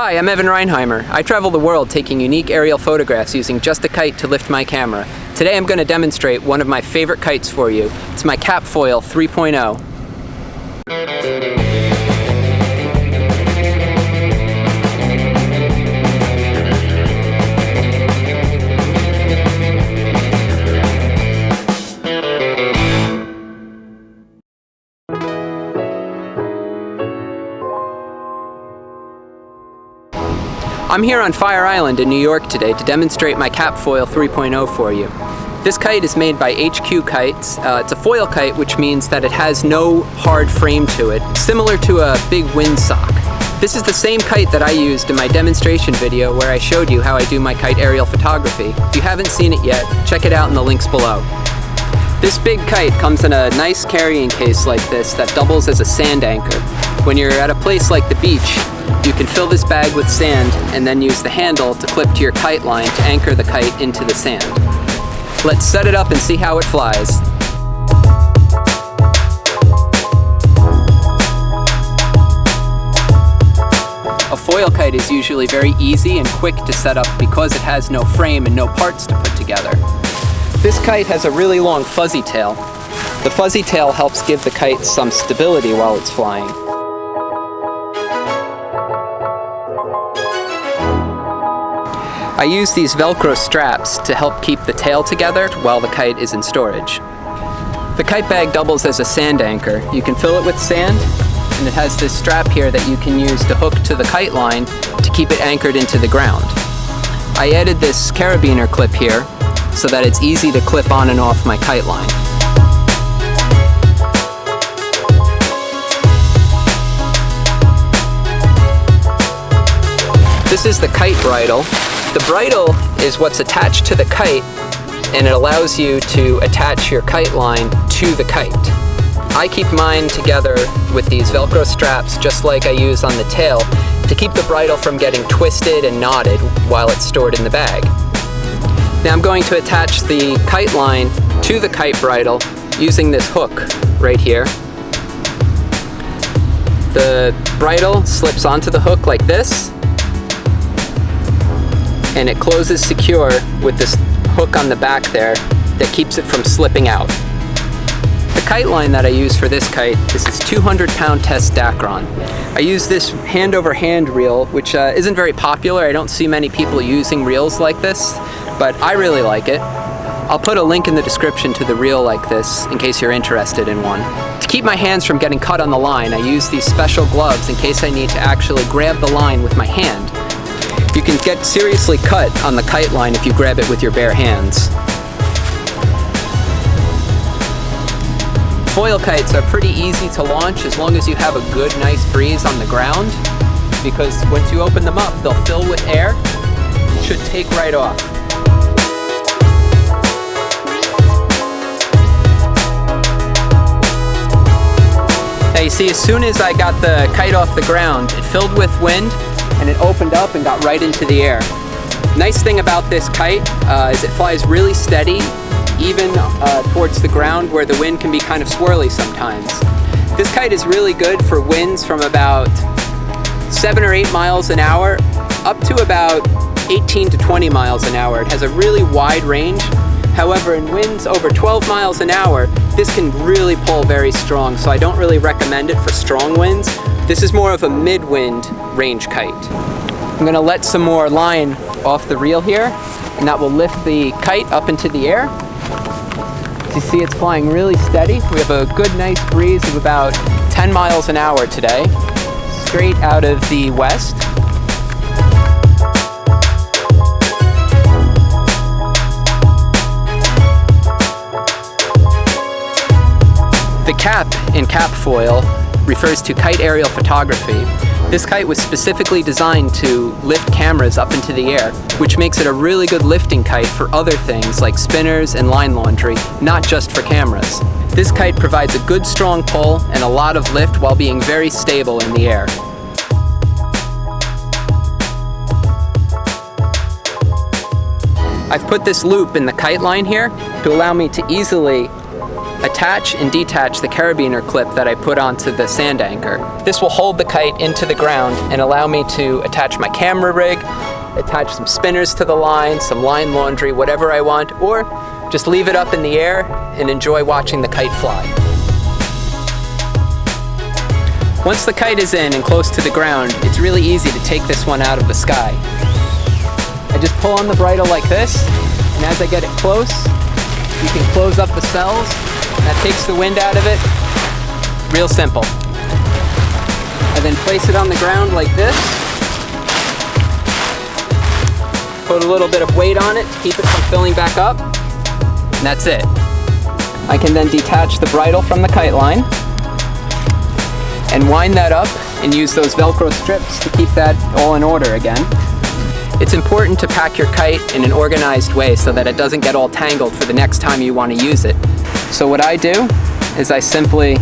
Hi, I'm Evan Reinheimer. I travel the world taking unique aerial photographs using just a kite to lift my camera. Today I'm going to demonstrate one of my favorite kites for you. It's my KAP Foil 3.0. I'm here on Fire Island in New York today to demonstrate my KAP Foil 3.0 for you. This kite is made by HQ Kites. It's a foil kite, which means that it has no hard frame to it, similar to a big windsock. This is the same kite that I used in my demonstration video where I showed you how I do my kite aerial photography. If you haven't seen it yet, check it out in the links below. This big kite comes in a nice carrying case like this that doubles as a sand anchor. When you're at a place like the beach, you can fill this bag with sand and then use the handle to clip to your kite line to anchor the kite into the sand. Let's set it up and see how it flies. A foil kite is usually very easy and quick to set up because it has no frame and no parts to put together. This kite has a really long fuzzy tail. The fuzzy tail helps give the kite some stability while it's flying. I use these Velcro straps to help keep the tail together while the kite is in storage. The kite bag doubles as a sand anchor. You can fill it with sand, and it has this strap here that you can use to hook to the kite line to keep it anchored into the ground. I added this carabiner clip here so that it's easy to clip on and off my kite line. This is the kite bridle. The bridle is what's attached to the kite, and it allows you to attach your kite line to the kite. I keep mine together with these Velcro straps just like I use on the tail to keep the bridle from getting twisted and knotted while it's stored in the bag. Now I'm going to attach the kite line to the kite bridle using this hook right here. The bridle slips onto the hook like this, and it closes secure with this hook on the back there that keeps it from slipping out. The kite line that I use for this kite is this 200-pound test Dacron. I use this hand-over-hand reel, which isn't very popular. I don't see many people using reels like this, but I really like it. I'll put a link in the description to the reel like this in case you're interested in one. To keep my hands from getting cut on the line, I use these special gloves in case I need to actually grab the line with my hand. You can get seriously cut on the kite line if you grab it with your bare hands. Foil kites are pretty easy to launch as long as you have a good, nice breeze on the ground, because once you open them up, they'll fill with air. It should take right off. Now you see, as soon as I got the kite off the ground, it filled with wind, and it opened up and got right into the air. Nice thing about this kite is it flies really steady, even towards the ground where the wind can be kind of swirly sometimes. This kite is really good for winds from about 7 or 8 miles an hour up to about 18 to 20 miles an hour. It has a really wide range. However, in winds over 12 miles an hour, this can really pull very strong, so I don't really recommend it for strong winds. This is more of a mid-wind range kite. I'm going to let some more line off the reel here, and that will lift the kite up into the air. As you see, it's flying really steady. We have a good, nice breeze of about 10 miles an hour today, straight out of the west. The KAP in KAP Foil refers to Kite Aerial Photography. This kite was specifically designed to lift cameras up into the air, which makes it a really good lifting kite for other things like spinners and line laundry, not just for cameras. This kite provides a good strong pull and a lot of lift while being very stable in the air. I've put this loop in the kite line here to allow me to easily attach and detach the carabiner clip that I put onto the sand anchor. This will hold the kite into the ground and allow me to attach my camera rig, attach some spinners to the line, some line laundry, whatever I want, or just leave it up in the air and enjoy watching the kite fly. Once the kite is in and close to the ground, it's really easy to take this one out of the sky. I just pull on the bridle like this, and as I get it close, you can close up the cells, and that takes the wind out of it. Real simple. I then place it on the ground like this, put a little bit of weight on it to keep it from filling back up, and that's it. I can then detach the bridle from the kite line and wind that up and use those Velcro strips to keep that all in order again. It's important to pack your kite in an organized way so that it doesn't get all tangled for the next time you want to use it. So what I do is I simply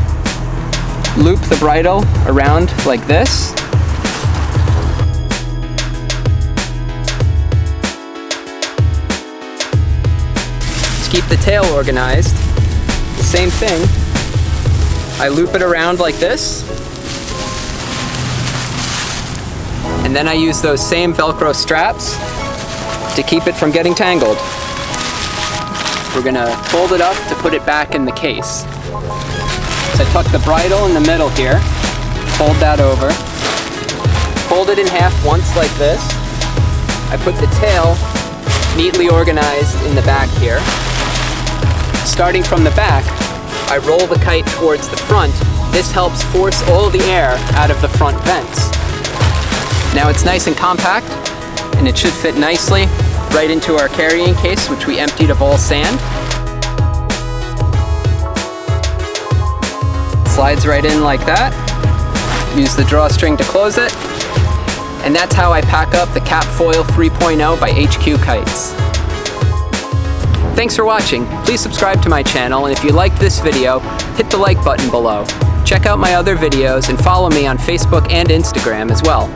loop the bridle around like this. To keep the tail organized, the same thing. I loop it around like this. And then I use those same Velcro straps to keep it from getting tangled. We're gonna fold it up to put it back in the case. So I tuck the bridle in the middle here, fold that over, fold it in half once like this. I put the tail neatly organized in the back here. Starting from the back, I roll the kite towards the front. This helps force all the air out of the front vents. Now it's nice and compact, and it should fit nicely right into our carrying case, which we emptied of all sand. Slides right in like that. Use the drawstring to close it. And that's how I pack up the KAP Foil 3.0 by HQ Kites. Thanks for watching. Please subscribe to my channel, and if you liked this video, hit the like button below. Check out my other videos and follow me on Facebook and Instagram as well.